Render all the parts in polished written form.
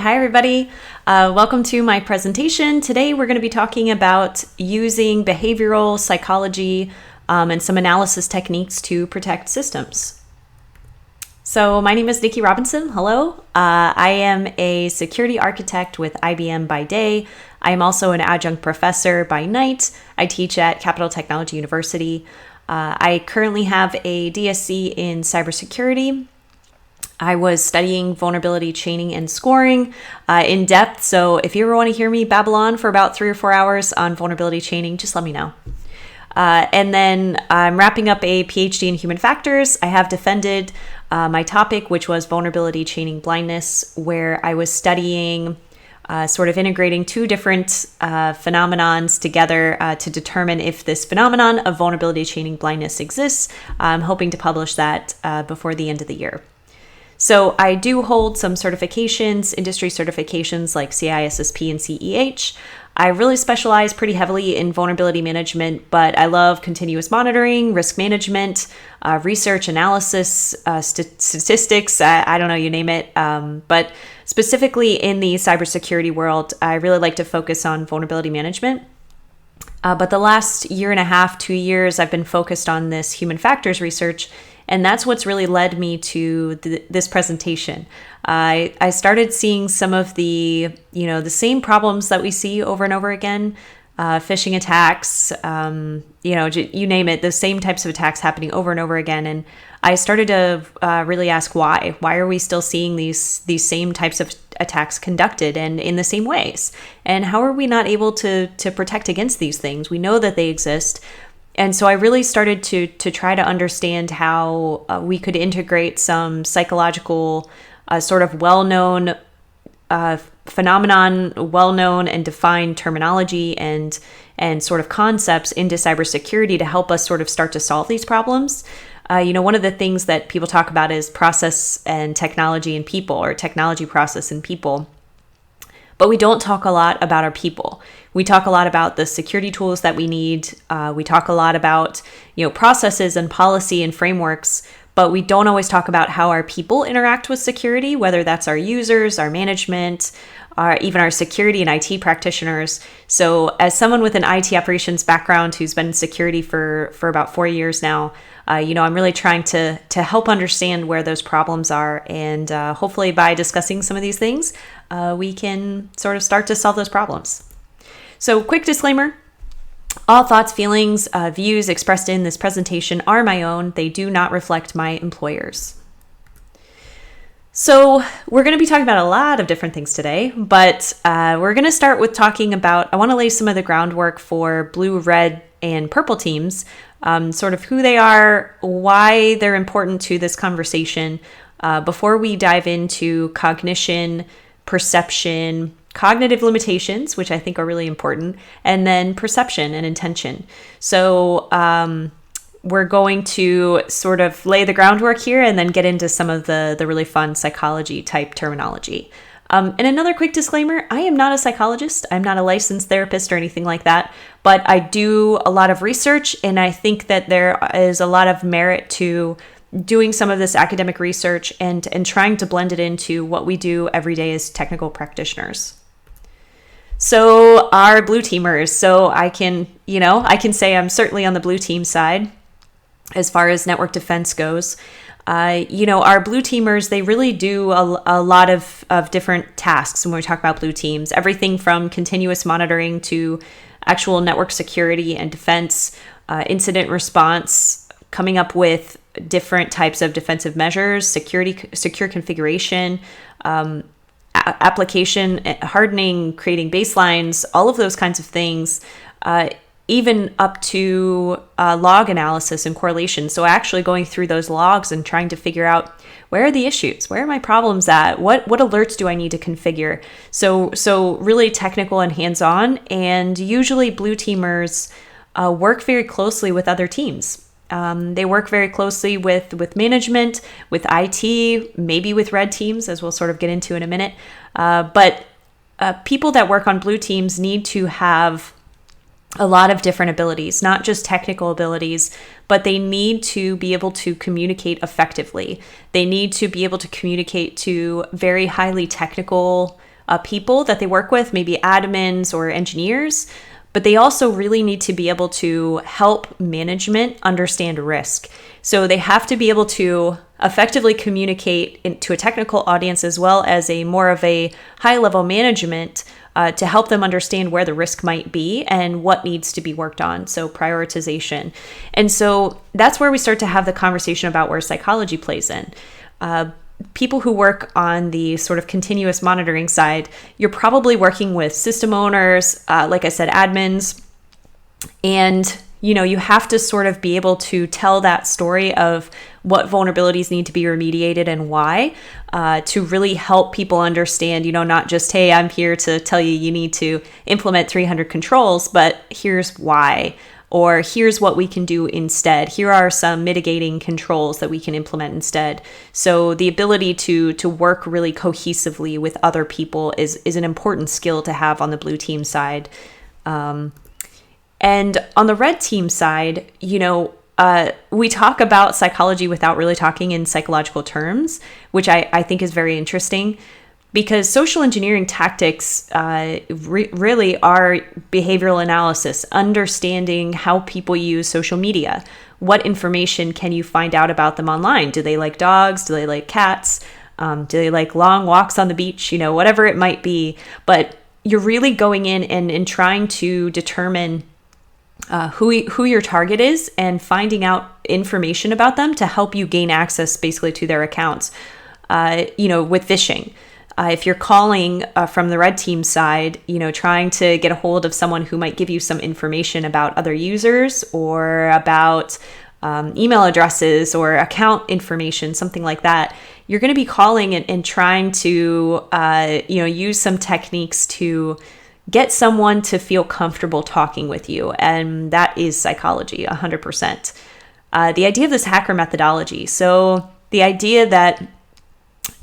Hi, everybody. Welcome to my presentation. Today, we're going to be talking about using behavioral psychology and some analysis techniques to protect systems. So my name is Nikki Robinson. Hello. I am a security architect with IBM by day. I am also an adjunct professor by night. I teach at Capital Technology University. I currently have a DSc in cybersecurity. I was studying vulnerability chaining and scoring in depth. So if you ever want to hear me babble on for about 3 or 4 hours on vulnerability chaining, just let me know. And then I'm wrapping up a PhD in human factors. I have defended my topic, which was vulnerability chaining blindness, where I was studying sort of integrating two different phenomenons together to determine if this phenomenon of vulnerability chaining blindness exists. I'm hoping to publish that before the end of the year. So I do hold some certifications, industry certifications like CISSP and CEH. I really specialize pretty heavily in vulnerability management, but I love continuous monitoring, risk management, research analysis, statistics, I don't know, you name it. But specifically in the cybersecurity world, I really like to focus on vulnerability management. But the last year and a half, 2 years, I've been focused on this human factors research. And that's what's really led me to this presentation. I started seeing some of the same problems that we see over and over again, phishing attacks, you name it, the same types of attacks happening over and over again. And I started to really ask why. Why are we still seeing these same types of attacks conducted and in the same ways? And how are we not able to protect against these things? We know that they exist. And so I really started to try to understand how we could integrate some psychological sort of well-known phenomenon, well-known and defined terminology and sort of concepts into cybersecurity to help us sort of start to solve these problems. One of the things that people talk about is process and technology and people, or technology, process, and people. But we don't talk a lot about our people. We talk a lot about the security tools that we need. We talk a lot about, processes and policy and frameworks, but we don't always talk about how our people interact with security, whether that's our users, our management, even our security and IT practitioners. So as someone with an IT operations background who's been in security for about 4 years now, I'm really trying to help understand where those problems are. And hopefully by discussing some of these things, we can sort of start to solve those problems. So quick disclaimer, all thoughts, feelings, views expressed in this presentation are my own. They do not reflect my employers. So we're going to be talking about a lot of different things today, but we're going to start with talking about, I want to lay some of the groundwork for blue, red, and purple teams, sort of who they are, why they're important to this conversation, before we dive into cognition, perception, cognitive limitations, which I think are really important, and then perception and intention. So we're going to sort of lay the groundwork here and then get into some of the really fun psychology type terminology. And another quick disclaimer, I am not a psychologist. I'm not a licensed therapist or anything like that, but I do a lot of research, and I think that there is a lot of merit to doing some of this academic research and trying to blend it into what we do every day as technical practitioners. So our blue teamers, so I can say I'm certainly on the blue team side as far as network defense goes. Our blue teamers, they really do a lot of different tasks when we talk about blue teams, everything from continuous monitoring to actual network security and defense, incident response, coming up with different types of defensive measures, secure configuration, application hardening, creating baselines, all of those kinds of things, even up to log analysis and correlation. So actually going through those logs and trying to figure out, where are the issues? Where are my problems at? What alerts do I need to configure? So really technical and hands-on. And usually blue teamers work very closely with other teams. They work very closely with management, with IT, maybe with red teams, as we'll sort of get into in a minute. But people that work on blue teams need to have a lot of different abilities, not just technical abilities, but they need to be able to communicate effectively. They need to be able to communicate to very highly technical people that they work with, maybe admins or engineers, but they also really need to be able to help management understand risk. So they have to be able to effectively communicate to a technical audience as well as a more of a high-level management to help them understand where the risk might be and what needs to be worked on. So prioritization. And so that's where we start to have the conversation about where psychology plays in. People who work on the sort of continuous monitoring side, you're probably working with system owners, like I said, admins, and you have to sort of be able to tell that story of what vulnerabilities need to be remediated and why, to really help people understand, not just, hey, I'm here to tell you need to implement 300 controls, but here's why. Or here's what we can do instead. Here are some mitigating controls that we can implement instead. So the ability to work really cohesively with other people is an important skill to have on the blue team side. And on the red team side, we talk about psychology without really talking in psychological terms, which I think is very interesting. Because social engineering tactics really are behavioral analysis, understanding how people use social media. What information can you find out about them online? Do they like dogs? Do they like cats? Do they like long walks on the beach? Whatever it might be. But you're really going in and trying to determine who your target is and finding out information about them to help you gain access basically to their accounts, with phishing. If you're calling from the red team side, trying to get a hold of someone who might give you some information about other users or about email addresses or account information, something like that, you're going to be calling and trying to, use some techniques to get someone to feel comfortable talking with you. And that is psychology, 100%. The idea of this hacker methodology. So the idea that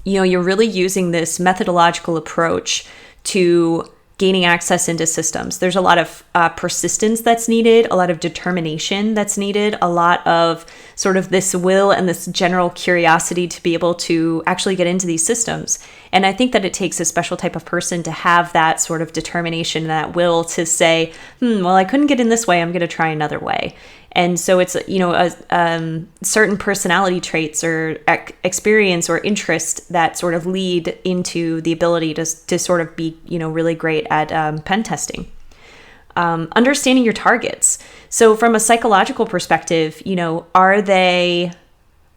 you're really using this methodological approach to gaining access into systems. There's a lot of persistence that's needed, a lot of determination that's needed, a lot of sort of this will and this general curiosity to be able to actually get into these systems. And I think that it takes a special type of person to have that sort of determination, that will to say, well, I couldn't get in this way, I'm going to try another way. And so it's, certain personality traits or experience or interest that sort of lead into the ability to sort of be, really great at pen testing. Understanding your targets. So from a psychological perspective, are they,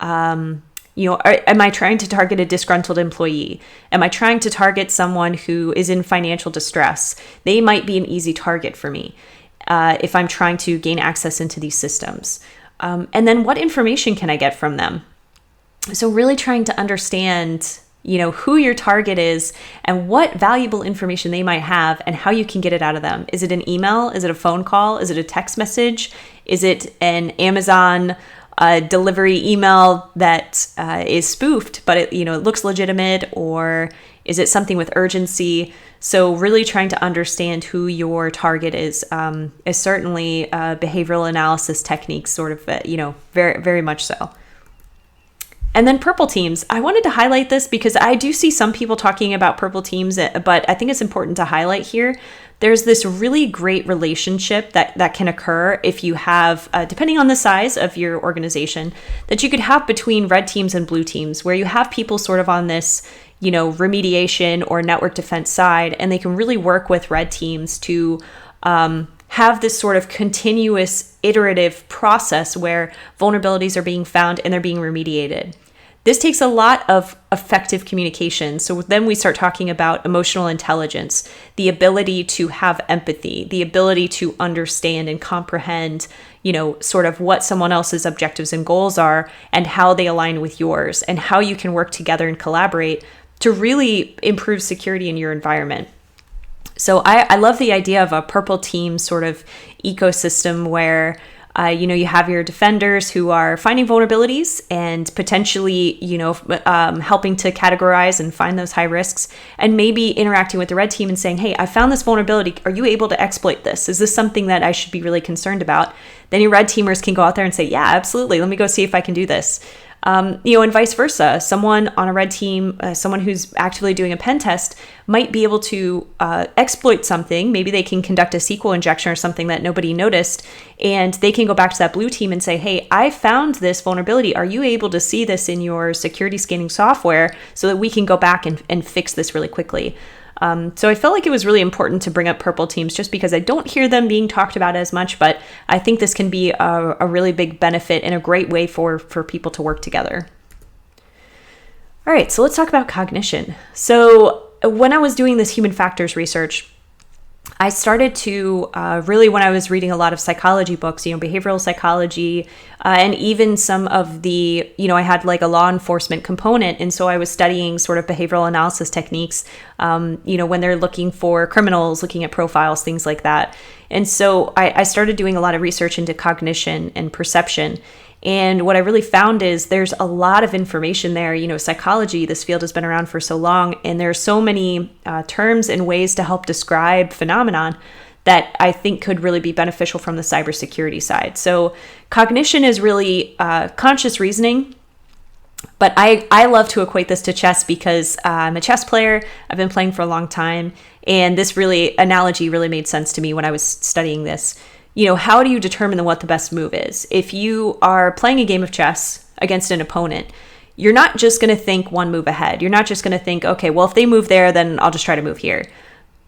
am I trying to target a disgruntled employee? Am I trying to target someone who is in financial distress? They might be an easy target for me. If I'm trying to gain access into these systems. And then what information can I get from them? So really trying to understand, who your target is and what valuable information they might have and how you can get it out of them. Is it an email? Is it a phone call? Is it a text message? Is it an Amazon delivery email that is spoofed, but it looks legitimate? Or is it something with urgency? So really trying to understand who your target is certainly behavioral analysis techniques, sort of, very, very much so. And then purple teams. I wanted to highlight this because I do see some people talking about purple teams, but I think it's important to highlight here. There's this really great relationship that can occur if you have, depending on the size of your organization, that you could have between red teams and blue teams, where you have people sort of on this, remediation or network defense side, and they can really work with red teams to have this sort of continuous iterative process where vulnerabilities are being found and they're being remediated. This takes a lot of effective communication. So then we start talking about emotional intelligence, the ability to have empathy, the ability to understand and comprehend, sort of what someone else's objectives and goals are and how they align with yours and how you can work together and collaborate to really improve security in your environment. So I love the idea of a purple team sort of ecosystem where, you have your defenders who are finding vulnerabilities and potentially, helping to categorize and find those high risks, and maybe interacting with the red team and saying, hey, I found this vulnerability. Are you able to exploit this? Is this something that I should be really concerned about? Then your red teamers can go out there and say, yeah, absolutely. Let me go see if I can do this. And vice versa. Someone on a red team, someone who's actively doing a pen test might be able to exploit something. Maybe they can conduct a SQL injection or something that nobody noticed, and they can go back to that blue team and say, hey, I found this vulnerability. Are you able to see this in your security scanning software so that we can go back and fix this really quickly? So I felt like it was really important to bring up purple teams just because I don't hear them being talked about as much, but I think this can be a really big benefit and a great way for people to work together. All right, so let's talk about cognition. So when I was doing this human factors research, I started to really, when I was reading a lot of psychology books, behavioral psychology, and even some of the, I had like a law enforcement component. And so I was studying sort of behavioral analysis techniques, when they're looking for criminals, looking at profiles, things like that. And so I started doing a lot of research into cognition and perception. And what I really found is there's a lot of information there. Psychology, this field has been around for so long, and there are so many terms and ways to help describe phenomenon that I think could really be beneficial from the cybersecurity side. So cognition is really conscious reasoning, but I love to equate this to chess because I'm a chess player. I've been playing for a long time, and this analogy really made sense to me when I was studying this. How do you determine what the best move is? If you are playing a game of chess against an opponent, you're not just going to think one move ahead. You're not just going to think, okay, well, if they move there, then I'll just try to move here.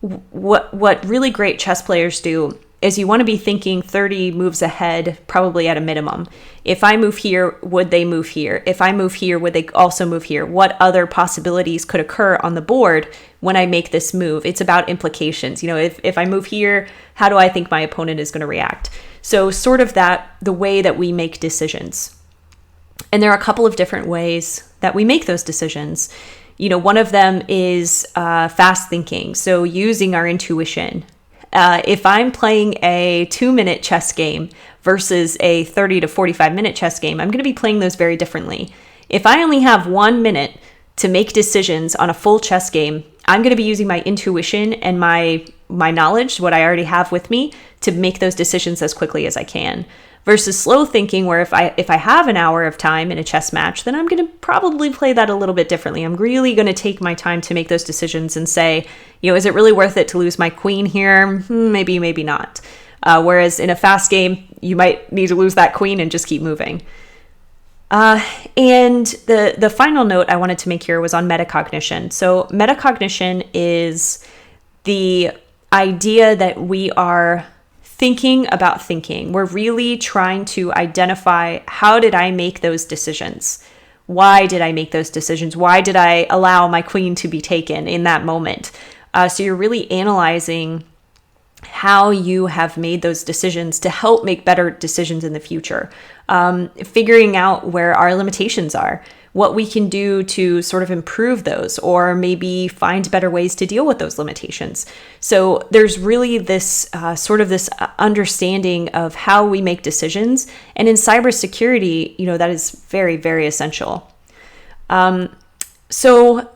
What really great chess players do is you want to be thinking 30 moves ahead, probably at a minimum. If I move here, would they move here? If I move here, would they also move here? What other possibilities could occur on the board when I make this move? It's about implications. If I move here, how do I think my opponent is going to react? So sort of the way that we make decisions. And there are a couple of different ways that we make those decisions. One of them is fast thinking. So using our intuition. If I'm playing a 2-minute chess game versus a 30 to 45-minute chess game, I'm going to be playing those very differently. If I only have 1 minute to make decisions on a full chess game, I'm going to be using my intuition and my knowledge, what I already have with me, to make those decisions as quickly as I can. Versus slow thinking, where if I have an hour of time in a chess match, then I'm going to probably play that a little bit differently. I'm really going to take my time to make those decisions and say, is it really worth it to lose my queen here? Maybe, maybe not. Whereas in a fast game, you might need to lose that queen and just keep moving. And the final note I wanted to make here was on metacognition. So metacognition is the idea that we are thinking about thinking. We're really trying to identify, how did I make those decisions? Why did I make those decisions? Why did I allow my queen to be taken in that moment? So you're really analyzing how you have made those decisions to help make better decisions in the future. Figuring out where our limitations are, what we can do to sort of improve those, or maybe find better ways to deal with those limitations. So there's really this this understanding of how we make decisions. And in cybersecurity, that is very, very essential. So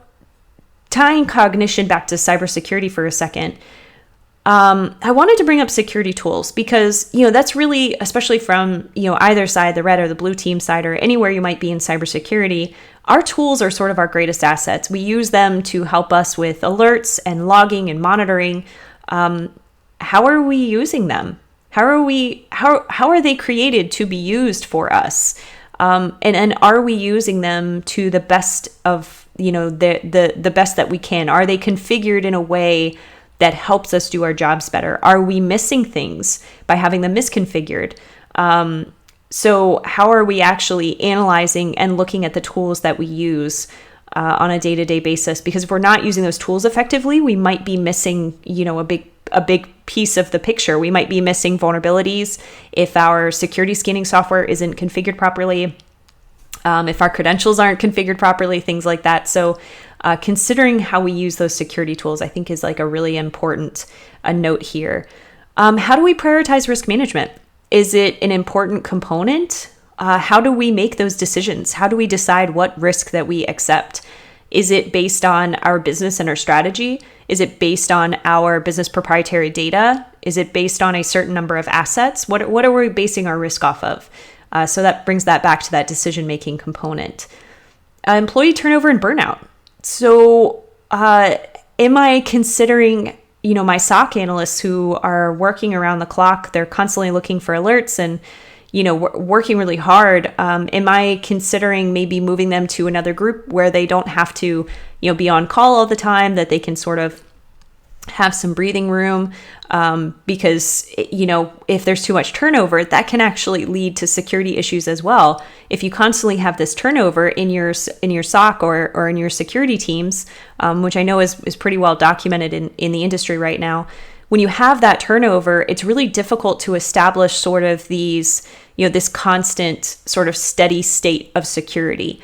tying cognition back to cybersecurity for a second, I wanted to bring up security tools because, that's really, especially from, either side, the red or the blue team side, or anywhere you might be in cybersecurity, our tools are sort of our greatest assets. We use them to help us with alerts and logging and monitoring. How are we using them? How are they created to be used for us? And are we using them to the best of, the best that we can? Are they configured in a way that helps us do our jobs better? Are we missing things by having them misconfigured? So how are we actually analyzing and looking at the tools that we use on a day-to-day basis? Because if we're not using those tools effectively, we might be missing, a big piece of the picture. We might be missing vulnerabilities if our security scanning software isn't configured properly, if our credentials aren't configured properly, things like that. So considering how we use those security tools, I think, is like a really important note here. How do we prioritize risk management? Is it an important component? How do we make those decisions? How do we decide what risk that we accept? Is it based on our business and our strategy? Is it based on our business proprietary data? Is it based on a certain number of assets? What are we basing our risk off of? So that brings that back to that decision-making component. Employee turnover and burnout. So am I considering, my SOC analysts who are working around the clock, they're constantly looking for alerts and, working really hard. Am I considering maybe moving them to another group where they don't have to, be on call all the time, that they can sort of have some breathing room? Because, if there's too much turnover, that can actually lead to security issues as well. If you constantly have this turnover in your SOC or in your security teams, which I know is pretty well documented in the industry right now, when you have that turnover, it's really difficult to establish sort of these, this constant sort of steady state of security.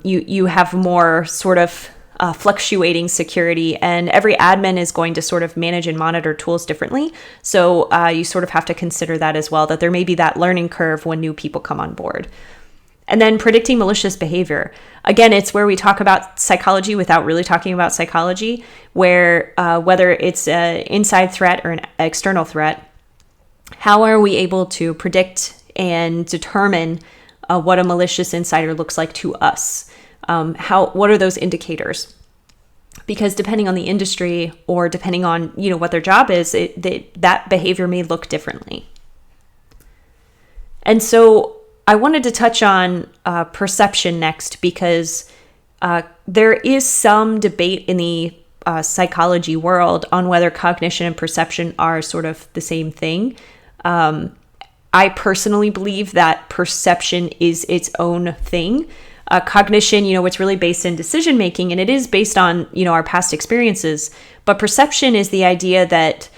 You have more sort of fluctuating security, and every admin is going to sort of manage and monitor tools differently. So you sort of have to consider that as well, that there may be that learning curve when new people come on board. And then predicting malicious behavior. Again, it's where we talk about psychology without really talking about psychology, where whether it's an inside threat or an external threat, how are we able to predict and determine what a malicious insider looks like to us? What are those indicators? Because depending on the industry or depending on, what their job is, that behavior may look differently. And so I wanted to touch on perception next, because there is some debate in the psychology world on whether cognition and perception are sort of the same thing. I personally believe that perception is its own thing. Cognition, it's really based in decision making, and it is based on, our past experiences. But perception is the idea that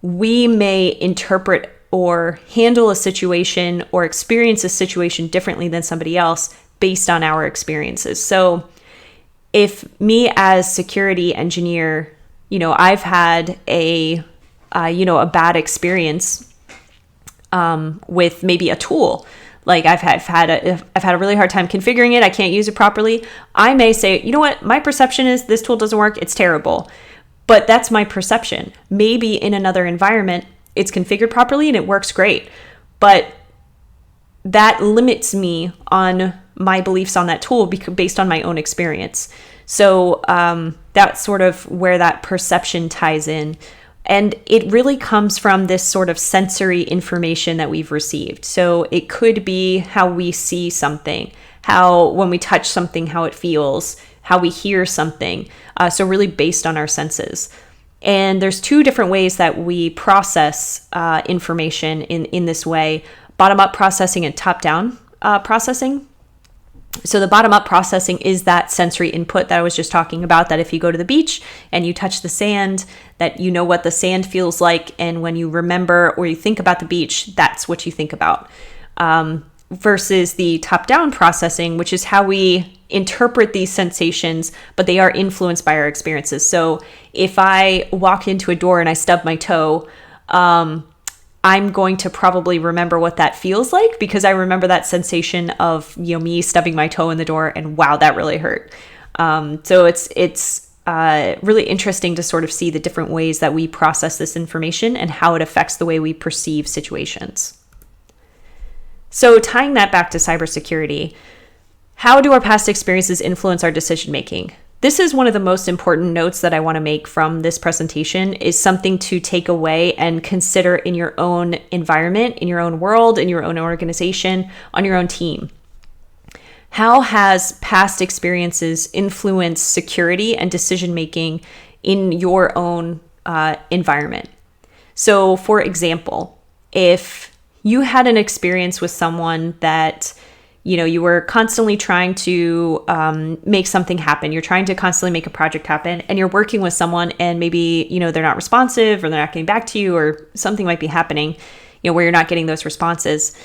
we may interpret or handle a situation or experience a situation differently than somebody else based on our experiences. So if me as security engineer, I've had a bad experience with maybe a tool. Like I've had a really hard time configuring it. I can't use it properly. I may say, my perception is this tool doesn't work. It's terrible. But that's my perception. Maybe in another environment, it's configured properly and it works great. But that limits me on my beliefs on that tool based on my own experience. So that's sort of where that perception ties in. And it really comes from this sort of sensory information that we've received. So it could be how we see something, how when we touch something, how it feels, how we hear something. So really based on our senses. And there's two different ways that we process information in this way: bottom-up processing and top-down processing. So the bottom-up processing is that sensory input that I was just talking about, that if you go to the beach and you touch the sand, that you know what the sand feels like. And when you remember or you think about the beach, that's what you think about. Versus the top-down processing, which is how we interpret these sensations, but they are influenced by our experiences. So if I walk into a door and I stub my toe, I'm going to probably remember what that feels like, because I remember that sensation of me stubbing my toe in the door and wow, that really hurt. So it's really interesting to sort of see the different ways that we process this information and how it affects the way we perceive situations. So tying that back to cybersecurity, how do our past experiences influence our decision making? This is one of the most important notes that I want to make from this presentation, is something to take away and consider in your own environment, in your own world, in your own organization, on your own team. How has past experiences influenced security and decision-making in your own environment? So for example, if you had an experience with someone that you were constantly trying to make something happen. You're trying to constantly make a project happen, and you're working with someone, and maybe, they're not responsive, or they're not getting back to you, or something might be happening, where you're not getting those responses.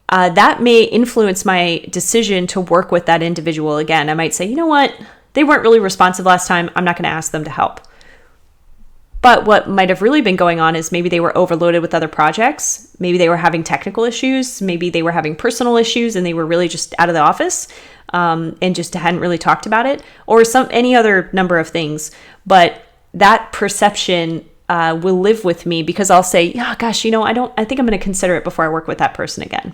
That may influence my decision to work with that individual again. I might say, they weren't really responsive last time. I'm not going to ask them to help. But what might have really been going on is maybe they were overloaded with other projects. Maybe they were having technical issues. Maybe they were having personal issues and they were really just out of the office and just hadn't really talked about it, or any other number of things. But that perception will live with me, because I'll say, I think I'm going to consider it before I work with that person again.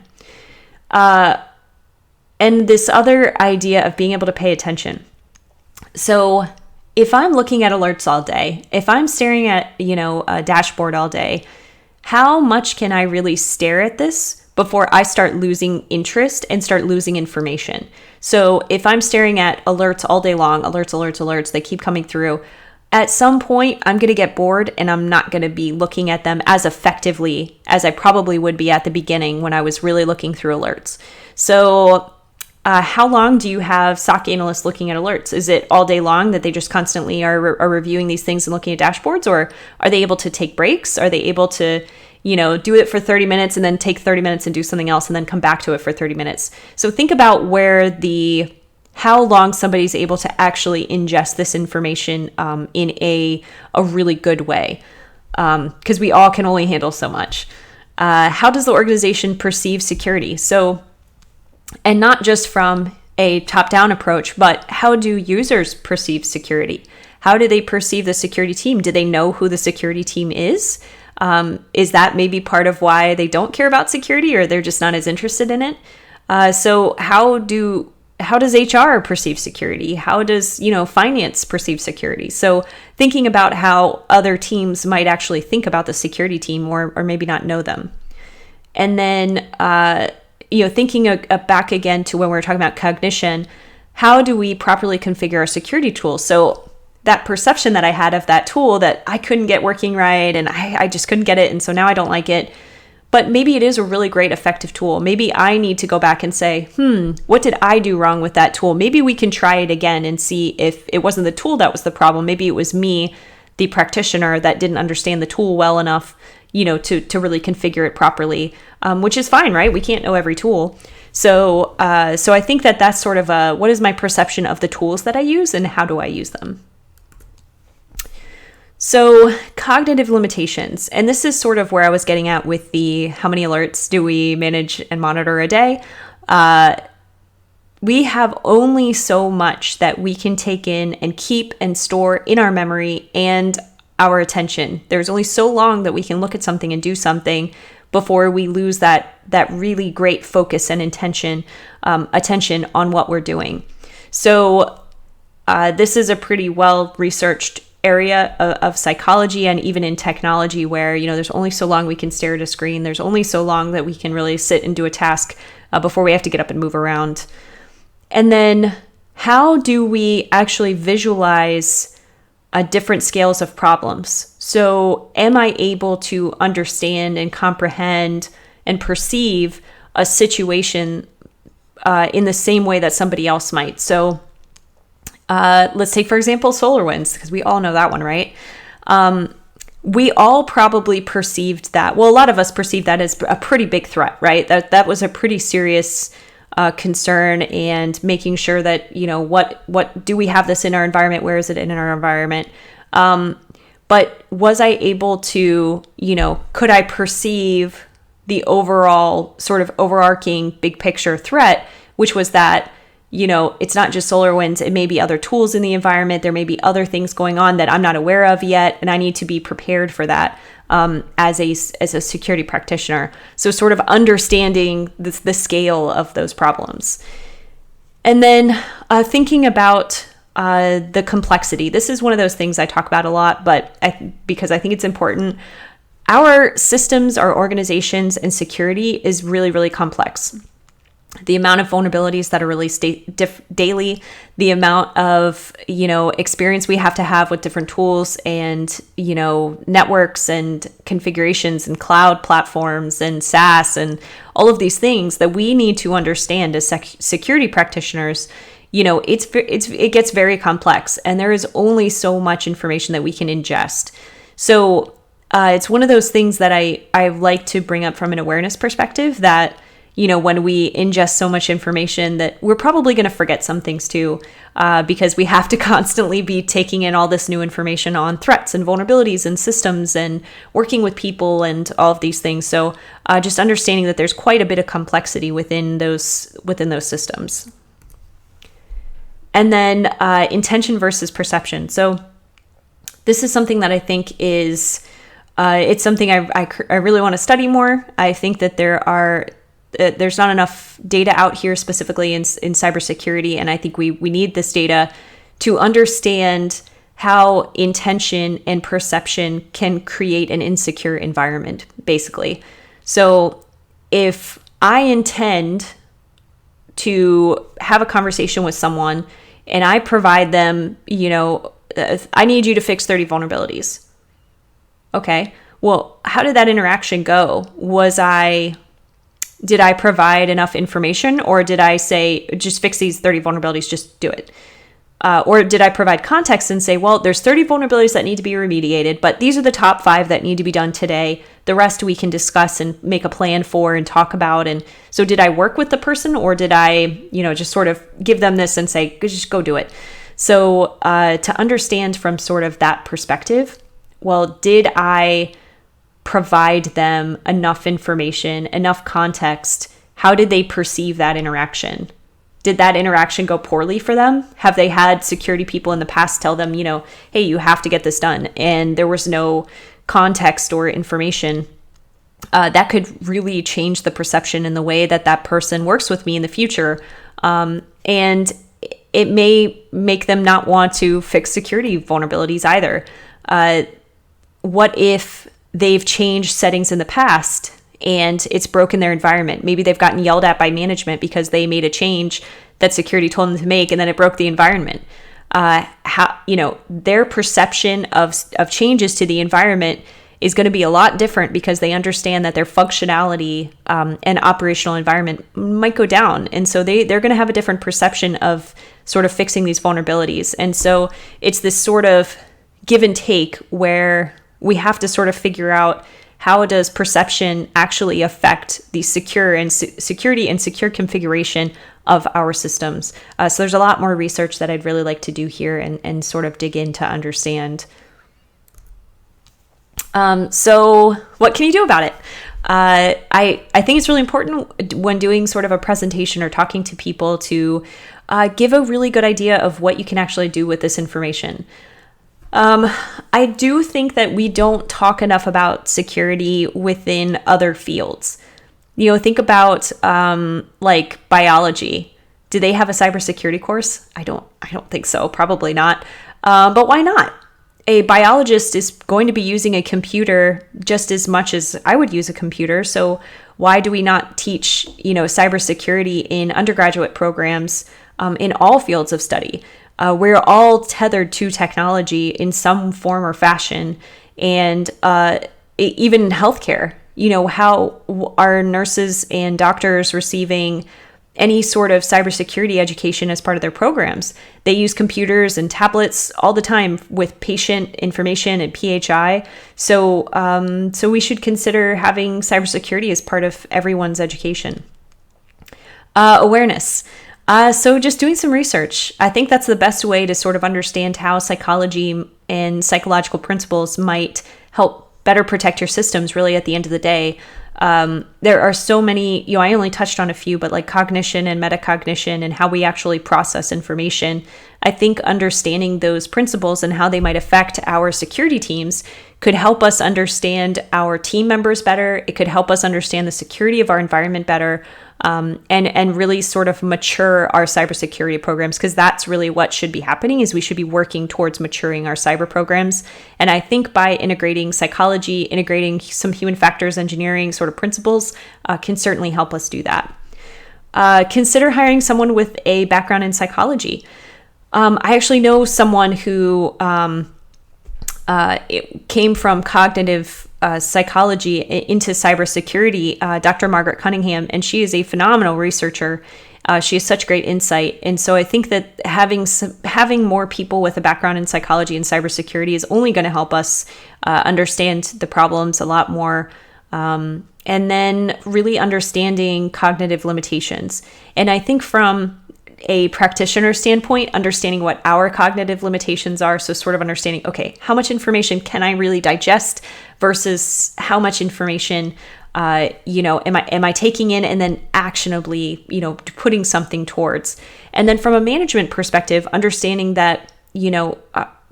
And this other idea of being able to pay attention. So if I'm looking at alerts all day, if I'm staring at, a dashboard all day, how much can I really stare at this before I start losing interest and start losing information? So if I'm staring at alerts all day long, alerts, they keep coming through, at some point I'm going to get bored and I'm not going to be looking at them as effectively as I probably would be at the beginning when I was really looking through alerts. So how long do you have SOC analysts looking at alerts? Is it all day long that they just constantly are reviewing these things and looking at dashboards? Or are they able to take breaks? Are they able to, do it for 30 minutes and then take 30 minutes and do something else and then come back to it for 30 minutes? So think about how long somebody's able to actually ingest this information in a really good way, because we all can only handle so much. How does the organization perceive security? And not just from a top-down approach, but how do users perceive security? How do they perceive the security team? Do they know who the security team is? Is that maybe part of why they don't care about security, or they're just not as interested in it? So how does HR perceive security? How does, finance perceive security? So thinking about how other teams might actually think about the security team or maybe not know them. And then, thinking back again to when we were talking about cognition, how do we properly configure our security tools? So that perception that I had of that tool that I couldn't get working right and I just couldn't get it, and so now I don't like it. But maybe it is a really great, effective tool. Maybe I need to go back and say, what did I do wrong with that tool? Maybe we can try it again and see if it wasn't the tool that was the problem. Maybe it was me, the practitioner, that didn't understand the tool well enough, to really configure it properly, which is fine, right? We can't know every tool. So I think that's sort of what is my perception of the tools that I use and how do I use them? So cognitive limitations, and this is sort of where I was getting at with the how many alerts do we manage and monitor a day? We have only so much that we can take in and keep and store in our memory and our attention. There's only so long that we can look at something and do something before we lose that really great focus and attention on what we're doing. So this is a pretty well-researched area of psychology and even in technology where, there's only so long we can stare at a screen. There's only so long that we can really sit and do a task before we have to get up and move around. And then how do we actually visualize different scales of problems? So am I able to understand and comprehend and perceive a situation in the same way that somebody else might? So let's take, for example, SolarWinds, because we all know that one, right? We all probably perceived that. Well, a lot of us perceived that as a pretty big threat, right? That was a pretty serious concern, and making sure that, what do we have this in our environment? Where is it in our environment? But was I able to, could I perceive the overall sort of overarching big picture threat, which was that, it's not just SolarWinds, it may be other tools in the environment. There may be other things going on that I'm not aware of yet, and I need to be prepared for that as a security practitioner. So sort of understanding the scale of those problems. And then thinking about the complexity. This is one of those things I talk about a lot, but because I think it's important. Our systems, our organizations, and security is really, really complex. The amount of vulnerabilities that are released daily, the amount of, experience we have to have with different tools and, networks and configurations and cloud platforms and SaaS and all of these things that we need to understand as security practitioners. It gets very complex, and there is only so much information that we can ingest. So it's one of those things that I like to bring up from an awareness perspective that, when we ingest so much information, that we're probably going to forget some things too, because we have to constantly be taking in all this new information on threats and vulnerabilities and systems and working with people and all of these things. So just understanding that there's quite a bit of complexity within those systems. And then intention versus perception. So this is something that I think is, it's something I really want to study more. I think that there are there's not enough data out here specifically in cybersecurity, and I think we need this data to understand how intention and perception can create an insecure environment, basically. So if I intend to have a conversation with someone and I provide them, I need you to fix 30 vulnerabilities. Okay, well, how did that interaction go? Did I provide enough information, or did I say, just fix these 30 vulnerabilities, just do it? Or did I provide context and say, well, there's 30 vulnerabilities that need to be remediated, but these are the top 5 that need to be done today. The rest we can discuss and make a plan for and talk about. And so did I work with the person, or did I, just sort of give them this and say, just go do it? So to understand from sort of that perspective, well, did I provide them enough information, enough context? How did they perceive that interaction? Did that interaction go poorly for them? Have they had security people in the past tell them, hey, you have to get this done, and there was no context or information? That could really change the perception in the way that person works with me in the future. And it may make them not want to fix security vulnerabilities either. What if they've changed settings in the past and it's broken their environment? Maybe they've gotten yelled at by management because they made a change that security told them to make, and then it broke the environment. Their perception of changes to the environment is going to be a lot different because they understand that their functionality and operational environment might go down. And so they're going to have a different perception of sort of fixing these vulnerabilities. And so it's this sort of give and take where we have to sort of figure out, how does perception actually affect the security and secure configuration of our systems? So there's a lot more research that I'd really like to do here and sort of dig in to understand. So what can you do about it? I think it's really important when doing sort of a presentation or talking to people to give a really good idea of what you can actually do with this information. I do think that we don't talk enough about security within other fields. Think about like biology. Do they have a cybersecurity course? I don't think so. Probably not. But why not? A biologist is going to be using a computer just as much as I would use a computer. So why do we not teach, cybersecurity in undergraduate programs in all fields of study? We're all tethered to technology in some form or fashion, and even in healthcare. How are nurses and doctors receiving any sort of cybersecurity education as part of their programs? They use computers and tablets all the time with patient information and PHI. So we should consider having cybersecurity as part of everyone's education. Awareness. So just doing some research. I think that's the best way to sort of understand how psychology and psychological principles might help better protect your systems, really, at the end of the day. There are so many, I only touched on a few, but like cognition and metacognition and how we actually process information. I think understanding those principles and how they might affect our security teams could help us understand our team members better. It could help us understand the security of our environment better. And really sort of mature our cybersecurity programs, because that's really what should be happening, is we should be working towards maturing our cyber programs. And I think by integrating psychology, integrating some human factors engineering sort of principles can certainly help us do that. Consider hiring someone with a background in psychology. I actually know someone who came from cognitive psychology into cybersecurity, Dr. Margaret Cunningham, and she is a phenomenal researcher. She has such great insight. And so I think that having more people with a background in psychology and cybersecurity is only going to help us understand the problems a lot more. And then really understanding cognitive limitations. And I think from a practitioner standpoint, understanding what our cognitive limitations are. So sort of understanding, okay, how much information can I really digest versus how much information, am I taking in and then actionably, putting something towards. And then from a management perspective, understanding that,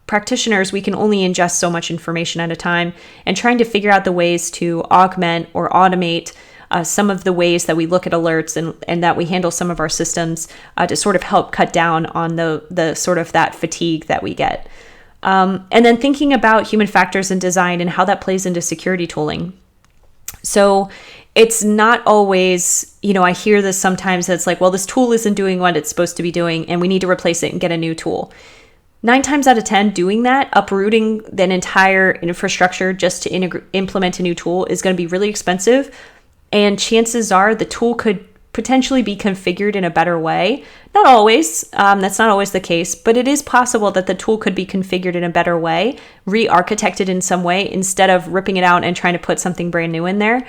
practitioners, we can only ingest so much information at a time, and trying to figure out the ways to augment or automate some of the ways that we look at alerts and that we handle some of our systems to sort of help cut down on the sort of that fatigue that we get. And then thinking about human factors in design and how that plays into security tooling. So it's not always, I hear this sometimes, it's like, well, this tool isn't doing what it's supposed to be doing and we need to replace it and get a new tool. 9 times out of 10, doing that, uprooting an entire infrastructure just to implement a new tool is going to be really expensive. And chances are the tool could potentially be configured in a better way. Not always, that's not always the case, but it is possible that the tool could be configured in a better way, re-architected in some way instead of ripping it out and trying to put something brand new in there.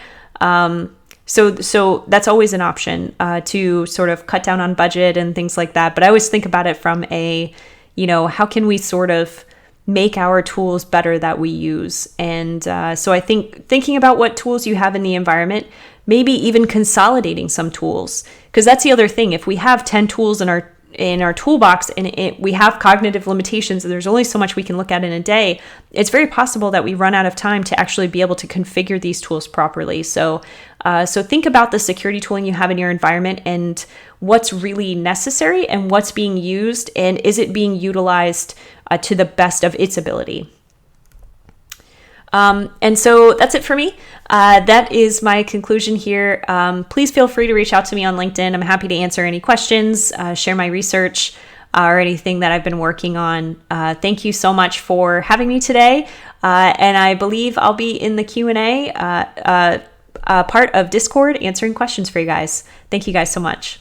So that's always an option to sort of cut down on budget and things like that. But I always think about it from how can we sort of make our tools better that we use? And so I think thinking about what tools you have in the environment, maybe even consolidating some tools, because that's the other thing. If we have 10 tools in our toolbox and we have cognitive limitations and there's only so much we can look at in a day, it's very possible that we run out of time to actually be able to configure these tools properly. So think about the security tooling you have in your environment and what's really necessary and what's being used, and is it being utilized to the best of its ability. And so that's it for me. That is my conclusion here. Please feel free to reach out to me on LinkedIn. I'm happy to answer any questions, share my research, or anything that I've been working on. Thank you so much for having me today. And I believe I'll be in the Q&A part of Discord answering questions for you guys. Thank you guys so much.